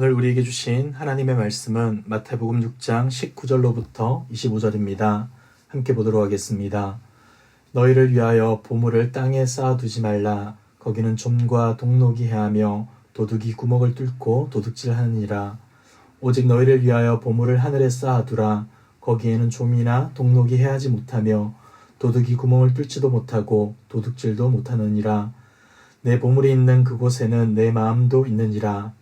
오늘 우리에게 주신 하나님의 말씀은 마태복음 6장 19절로부터 25절입니다. 함께 보도록 하겠습니다. 너희를 위하여 보물을 땅에 쌓아두지 말라. 거기는 좀과 동록이 해하며 도둑이 구멍을 뚫고 도둑질하느니라. 오직 너희를 위하여 보물을 하늘에 쌓아두라. 거기에는 좀이나 동록이 해하지 못하며 도둑이 구멍을 뚫지도 못하고 도둑질도 못하느니라. 내 보물이 있는 그곳에는 내 마음도 있느니라.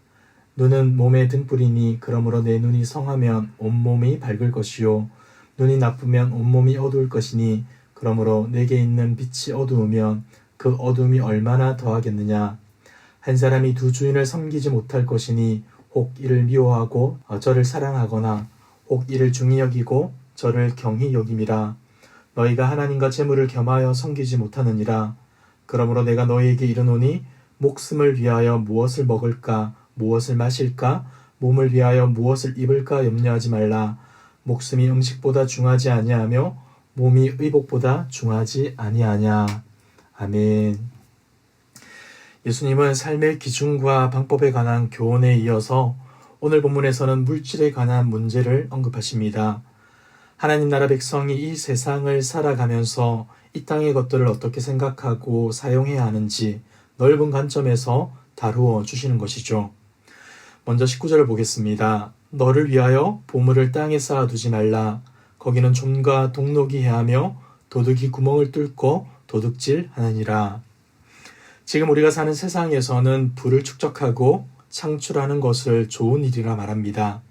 눈은 몸의 등불이니 그러므로 내 눈이 성하면 온몸이 밝을 것이요 눈이 나쁘면 온몸이 어두울 것이니 그러므로 내게 있는 빛이 어두우면 그 어두움이 얼마나 더하겠느냐. 한 사람이 두 주인을 섬기지 못할 것이니 혹 이를 미워하고 저를 사랑하거나 혹 이를 중히 여기고 저를 경히 여김이라. 너희가 하나님과 재물을 겸하여 섬기지 못하느니라. 그러므로 내가 너희에게 이르노니 목숨을 위하여 무엇을 먹을까 무엇을 마실까 몸을 위하여 무엇을 입을까 염려하지 말라. 목숨이 음식보다 중하지 아니하며 몸이 의복보다 중하지 아니하냐. 아멘. 예수님은 삶의 기준과 방법에 관한 교훈에 이어서 오늘 본문에서는 물질에 관한 문제를 언급하십니다. 하나님 나라 백성이 이 세상을 살아가면서 이 땅의 것들을 어떻게 생각하고 사용해야 하는지 넓은 관점에서 다루어 주시는 것이죠. 먼저 19절을 보겠습니다. 너를 위하여 보물을 땅에 쌓아두지 말라. 거기는 좀과 동록이 해하며 도둑이 구멍을 뚫고 도둑질하느니라. 지금 우리가 사는 세상에서는 부를 축적하고 창출하는 것을 좋은 일이라 말합니다.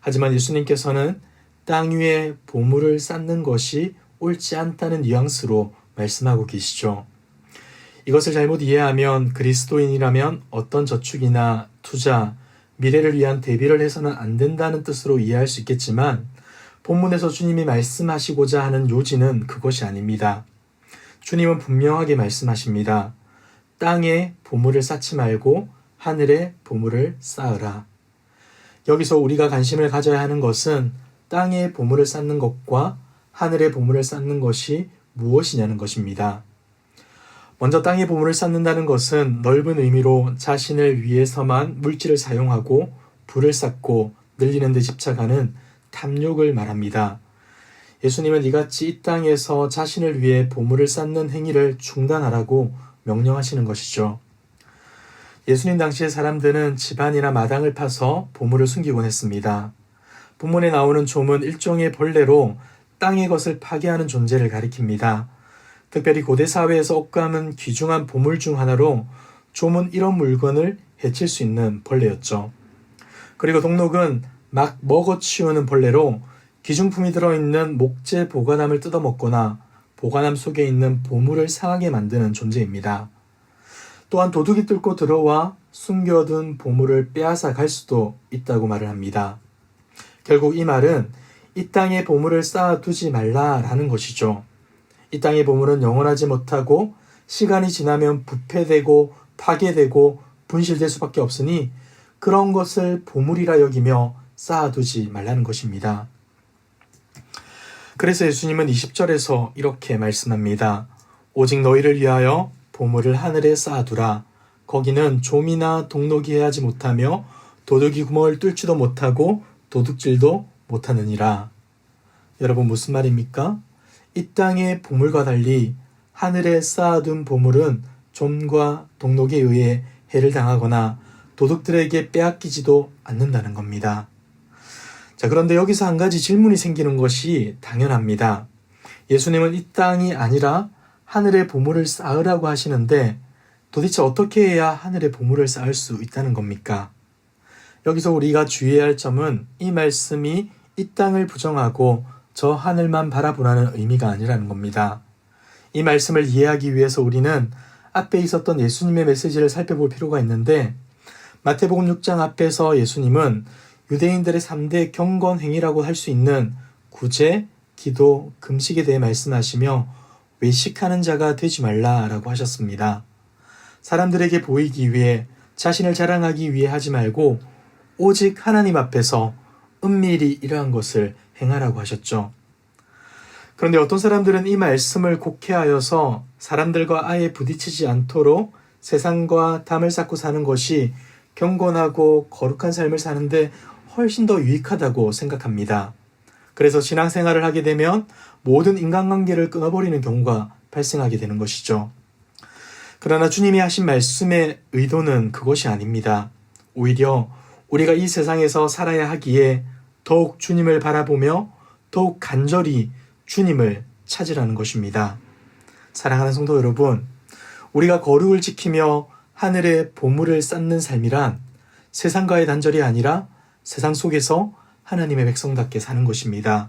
하지만 예수님께서는 땅 위에 보물을 쌓는 것이 옳지 않다는 뉘앙스로 말씀하고 계시죠. 이것을 잘못 이해하면 그리스도인이라면 어떤 저축이나 투자, 미래를 위한 대비를 해서는 안 된다는 뜻으로 이해할 수 있겠지만 본문에서 주님이 말씀하시고자 하는 요지는 그것이 아닙니다. 주님은 분명하게 말씀하십니다. 땅에 보물을 쌓지 말고 하늘에 보물을 쌓으라. 여기서 우리가 관심을 가져야 하는 것은 땅에 보물을 쌓는 것과 하늘에 보물을 쌓는 것이 무엇이냐는 것입니다. 먼저 땅에 보물을 쌓는다는 것은 넓은 의미로 자신을 위해서만 물질을 사용하고 부를 쌓고 늘리는 데 집착하는 탐욕을 말합니다. 예수님은 이같이 이 땅에서 자신을 위해 보물을 쌓는 행위를 중단하라고 명령하시는 것이죠. 예수님 당시의 사람들은 집안이나 마당을 파서 보물을 숨기곤 했습니다. 본문에 나오는 좀은 일종의 벌레로 땅의 것을 파괴하는 존재를 가리킵니다. 특별히 고대 사회에서 옷감은 귀중한 보물 중 하나로 좀은 이런 물건을 해칠 수 있는 벌레였죠. 그리고 동록은 막 먹어치우는 벌레로 귀중품이 들어있는 목재 보관함을 뜯어먹거나 보관함 속에 있는 보물을 상하게 만드는 존재입니다. 또한 도둑이 뚫고 들어와 숨겨둔 보물을 빼앗아 갈 수도 있다고 말을 합니다. 결국 이 말은 이 땅에 보물을 쌓아두지 말라라는 것이죠. 이 땅의 보물은 영원하지 못하고 시간이 지나면 부패되고 파괴되고 분실될 수밖에 없으니 그런 것을 보물이라 여기며 쌓아두지 말라는 것입니다. 그래서 예수님은 20절에서 이렇게 말씀합니다. 오직 너희를 위하여 보물을 하늘에 쌓아두라. 거기는 좀이나 동록이 해하지 못하며 도둑이 구멍을 뚫지도 못하고 도둑질도 못하느니라. 여러분 무슨 말입니까? 이 땅의 보물과 달리 하늘에 쌓아둔 보물은 좀과 동록에 의해 해를 당하거나 도둑들에게 빼앗기지도 않는다는 겁니다. 자, 그런데 여기서 한 가지 질문이 생기는 것이 당연합니다. 예수님은 이 땅이 아니라 하늘에 보물을 쌓으라고 하시는데 도대체 어떻게 해야 하늘에 보물을 쌓을 수 있다는 겁니까? 여기서 우리가 주의해야 할 점은 이 말씀이 이 땅을 부정하고 저 하늘만 바라보라는 의미가 아니라는 겁니다. 이 말씀을 이해하기 위해서 우리는 앞에 있었던 예수님의 메시지를 살펴볼 필요가 있는데 마태복음 6장 앞에서 예수님은 유대인들의 3대 경건 행위라고 할 수 있는 구제, 기도, 금식에 대해 말씀하시며 외식하는 자가 되지 말라라고 하셨습니다. 사람들에게 보이기 위해 자신을 자랑하기 위해 하지 말고 오직 하나님 앞에서 은밀히 이러한 것을 행하라고 하셨죠. 그런데 어떤 사람들은 이 말씀을 곡해하여서 사람들과 아예 부딪히지 않도록 세상과 담을 쌓고 사는 것이 경건하고 거룩한 삶을 사는데 훨씬 더 유익하다고 생각합니다. 그래서 신앙생활을 하게 되면 모든 인간관계를 끊어버리는 경우가 발생하게 되는 것이죠. 그러나 주님이 하신 말씀의 의도는 그것이 아닙니다. 오히려 우리가 이 세상에서 살아야 하기에 더욱 주님을 바라보며 더욱 간절히 주님을 찾으라는 것입니다. 사랑하는 성도 여러분, 우리가 거룩을 지키며 하늘의 보물을 쌓는 삶이란 세상과의 단절이 아니라 세상 속에서 하나님의 백성답게 사는 것입니다.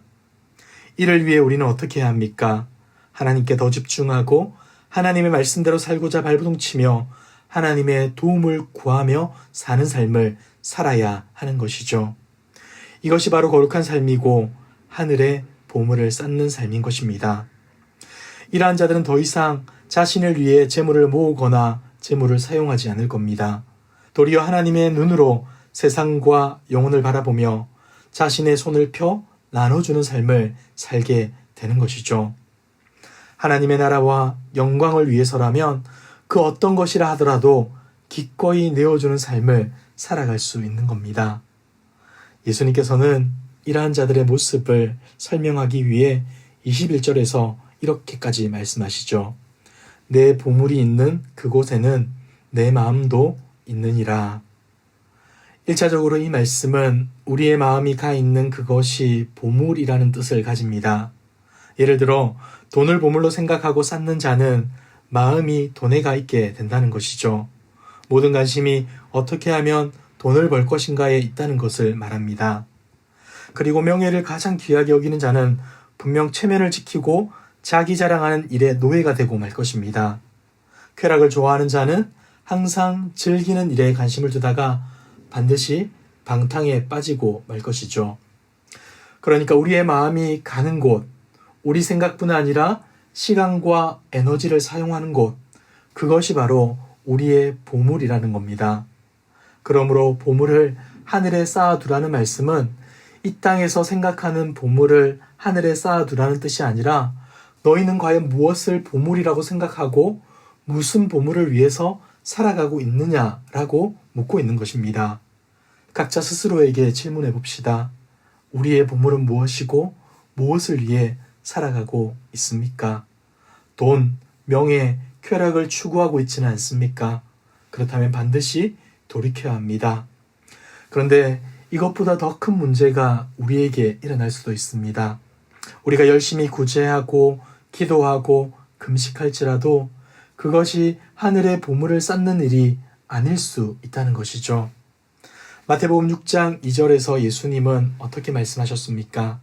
이를 위해 우리는 어떻게 해야 합니까? 하나님께 더 집중하고 하나님의 말씀대로 살고자 발버둥치며 하나님의 도움을 구하며 사는 삶을 살아야 하는 것이죠. 이것이 바로 거룩한 삶이고 하늘의 보물을 쌓는 삶인 것입니다. 이러한 자들은 더 이상 자신을 위해 재물을 모으거나 재물을 사용하지 않을 겁니다. 도리어 하나님의 눈으로 세상과 영혼을 바라보며 자신의 손을 펴 나눠주는 삶을 살게 되는 것이죠. 하나님의 나라와 영광을 위해서라면 그 어떤 것이라 하더라도 기꺼이 내어주는 삶을 살아갈 수 있는 겁니다. 예수님께서는 이러한 자들의 모습을 설명하기 위해 21절에서 이렇게까지 말씀하시죠. 내 보물이 있는 그곳에는 내 마음도 있느니라. 1차적으로 이 말씀은 우리의 마음이 가 있는 그것이 보물이라는 뜻을 가집니다. 예를 들어 돈을 보물로 생각하고 쌓는 자는 마음이 돈에 가 있게 된다는 것이죠. 모든 관심이 어떻게 하면 돈을 벌 것인가에 있다는 것을 말합니다. 그리고 명예를 가장 귀하게 여기는 자는 분명 체면을 지키고 자기 자랑하는 일에 노예가 되고 말 것입니다. 쾌락을 좋아하는 자는 항상 즐기는 일에 관심을 두다가 반드시 방탕에 빠지고 말 것이죠. 그러니까 우리의 마음이 가는 곳, 우리 생각뿐 아니라 시간과 에너지를 사용하는 곳, 그것이 바로 우리의 보물이라는 겁니다. 그러므로 보물을 하늘에 쌓아두라는 말씀은 이 땅에서 생각하는 보물을 하늘에 쌓아두라는 뜻이 아니라 너희는 과연 무엇을 보물이라고 생각하고 무슨 보물을 위해서 살아가고 있느냐라고 묻고 있는 것입니다. 각자 스스로에게 질문해 봅시다. 우리의 보물은 무엇이고 무엇을 위해 살아가고 있습니까? 돈, 명예, 쾌락을 추구하고 있지는 않습니까? 그렇다면 반드시 돌이켜야 합니다. 그런데 이것보다 더 큰 문제가 우리에게 일어날 수도 있습니다. 우리가 열심히 구제하고 기도하고 금식할지라도 그것이 하늘의 보물을 쌓는 일이 아닐 수 있다는 것이죠. 마태복음 6장 2절에서 예수님은 어떻게 말씀하셨습니까?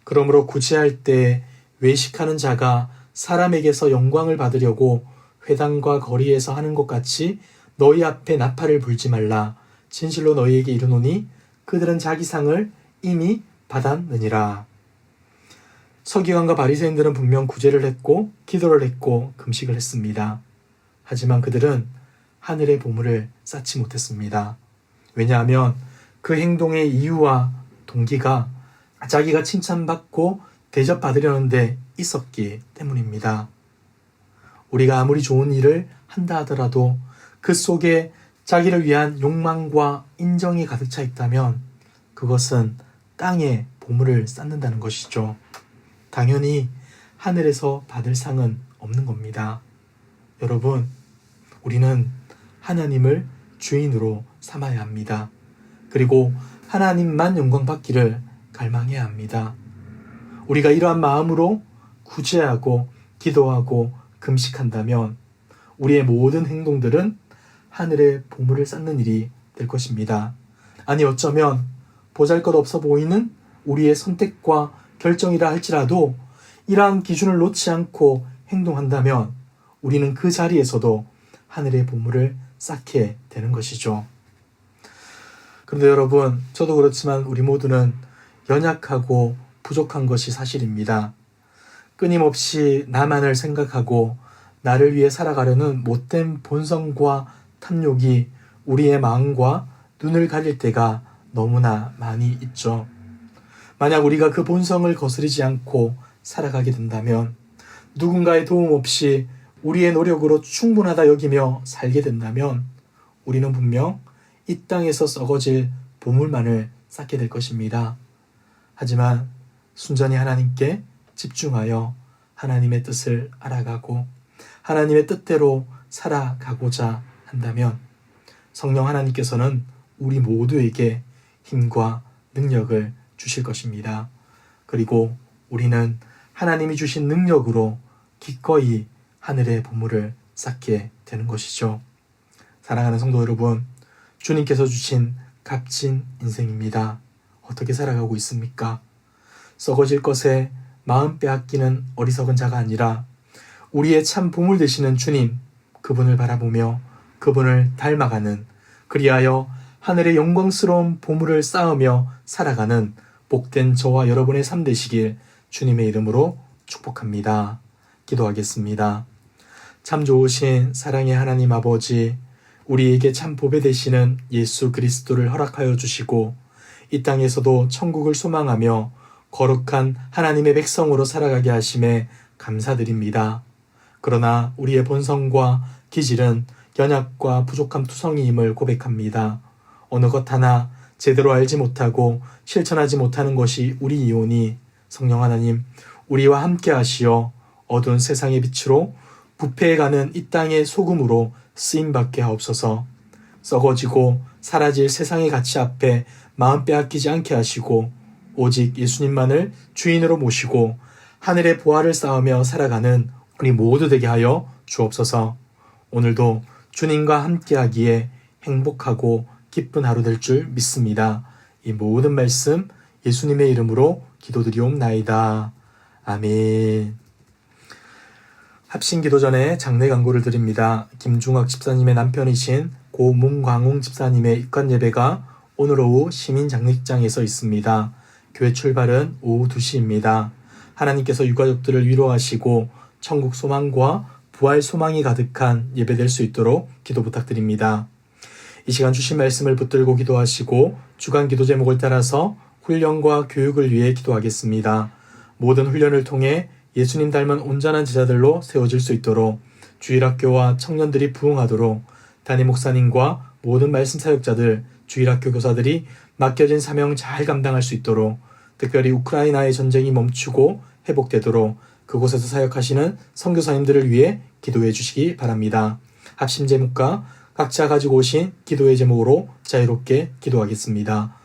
그러므로 구제할 때 외식하는 자가 사람에게서 영광을 받으려고 회당과 거리에서 하는 것 같이 너희 앞에 나팔을 불지 말라. 진실로 너희에게 이르노니 그들은 자기 상을 이미 받았느니라. 서기관과 바리새인들은 분명 구제를 했고 기도를 했고 금식을 했습니다. 하지만 그들은 하늘의 보물을 쌓지 못했습니다. 왜냐하면 그 행동의 이유와 동기가 자기가 칭찬받고 대접받으려는 데 있었기 때문입니다. 우리가 아무리 좋은 일을 한다 하더라도 그 속에 자기를 위한 욕망과 인정이 가득 차 있다면 그것은 땅에 보물을 쌓는다는 것이죠. 당연히 하늘에서 받을 상은 없는 겁니다. 여러분, 우리는 하나님을 주인으로 삼아야 합니다. 그리고 하나님만 영광 받기를 갈망해야 합니다. 우리가 이러한 마음으로 구제하고 기도하고 금식한다면 우리의 모든 행동들은 하늘의 보물을 쌓는 일이 될 것입니다. 아니 어쩌면 보잘것없어 보이는 우리의 선택과 결정이라 할지라도 이러한 기준을 놓지 않고 행동한다면 우리는 그 자리에서도 하늘의 보물을 쌓게 되는 것이죠. 그런데 여러분, 저도 그렇지만 우리 모두는 연약하고 부족한 것이 사실입니다. 끊임없이 나만을 생각하고 나를 위해 살아가려는 못된 본성과 탐욕이 우리의 마음과 눈을 가릴 때가 너무나 많이 있죠. 만약 우리가 그 본성을 거스르지 않고 살아가게 된다면, 누군가의 도움 없이 우리의 노력으로 충분하다 여기며 살게 된다면 우리는 분명 이 땅에서 썩어질 보물만을 쌓게 될 것입니다. 하지만 순전히 하나님께 집중하여 하나님의 뜻을 알아가고 하나님의 뜻대로 살아가고자 한다면 성령 하나님께서는 우리 모두에게 힘과 능력을 주실 것입니다. 그리고 우리는 하나님이 주신 능력으로 기꺼이 하늘의 보물을 쌓게 되는 것이죠. 사랑하는 성도 여러분, 주님께서 주신 값진 인생입니다. 어떻게 살아가고 있습니까? 썩어질 것에 마음 빼앗기는 어리석은 자가 아니라 우리의 참 보물 되시는 주님, 그분을 바라보며 그분을 닮아가는, 그리하여 하늘의 영광스러운 보물을 쌓으며 살아가는 복된 저와 여러분의 삶 되시길 주님의 이름으로 축복합니다. 기도하겠습니다. 참 좋으신 사랑의 하나님 아버지, 우리에게 참 보배 되시는 예수 그리스도를 허락하여 주시고 이 땅에서도 천국을 소망하며 거룩한 하나님의 백성으로 살아가게 하심에 감사드립니다. 그러나 우리의 본성과 기질은 연약과 부족함 투성이임을 고백합니다. 어느 것 하나 제대로 알지 못하고 실천하지 못하는 것이 우리이오니 성령 하나님, 우리와 함께 하시어 어두운 세상의 빛으로 부패해가는 이 땅의 소금으로 쓰임받게 하옵소서. 썩어지고 사라질 세상의 가치 앞에 마음 빼앗기지 않게 하시고 오직 예수님만을 주인으로 모시고 하늘의 보화를 쌓으며 살아가는 우리 모두 되게 하여 주옵소서. 오늘도 주님과 함께하기에 행복하고 기쁜 하루 될 줄 믿습니다. 이 모든 말씀 예수님의 이름으로 기도드리옵나이다. 아멘. 합심기도 전에 장례 광고를 드립니다. 김중학 집사님의 남편이신 고 문광웅 집사님의 입관 예배가 오늘 오후 시민장례식장에서 있습니다. 교회 출발은 오후 2시입니다. 하나님께서 유가족들을 위로하시고 천국 소망과 부활 소망이 가득한 예배될 수 있도록 기도 부탁드립니다. 이 시간 주신 말씀을 붙들고 기도하시고 주간 기도 제목을 따라서 훈련과 교육을 위해 기도하겠습니다. 모든 훈련을 통해 예수님 닮은 온전한 제자들로 세워질 수 있도록 주일학교와 청년들이 부흥하도록 담임 목사님과 모든 말씀 사역자들, 주일학교 교사들이 맡겨진 사명 잘 감당할 수 있도록 특별히 우크라이나의 전쟁이 멈추고 회복되도록 그곳에서 사역하시는 선교사님들을 위해 기도해 주시기 바랍니다. 합심 제목과 각자 가지고 오신 기도의 제목으로 자유롭게 기도하겠습니다.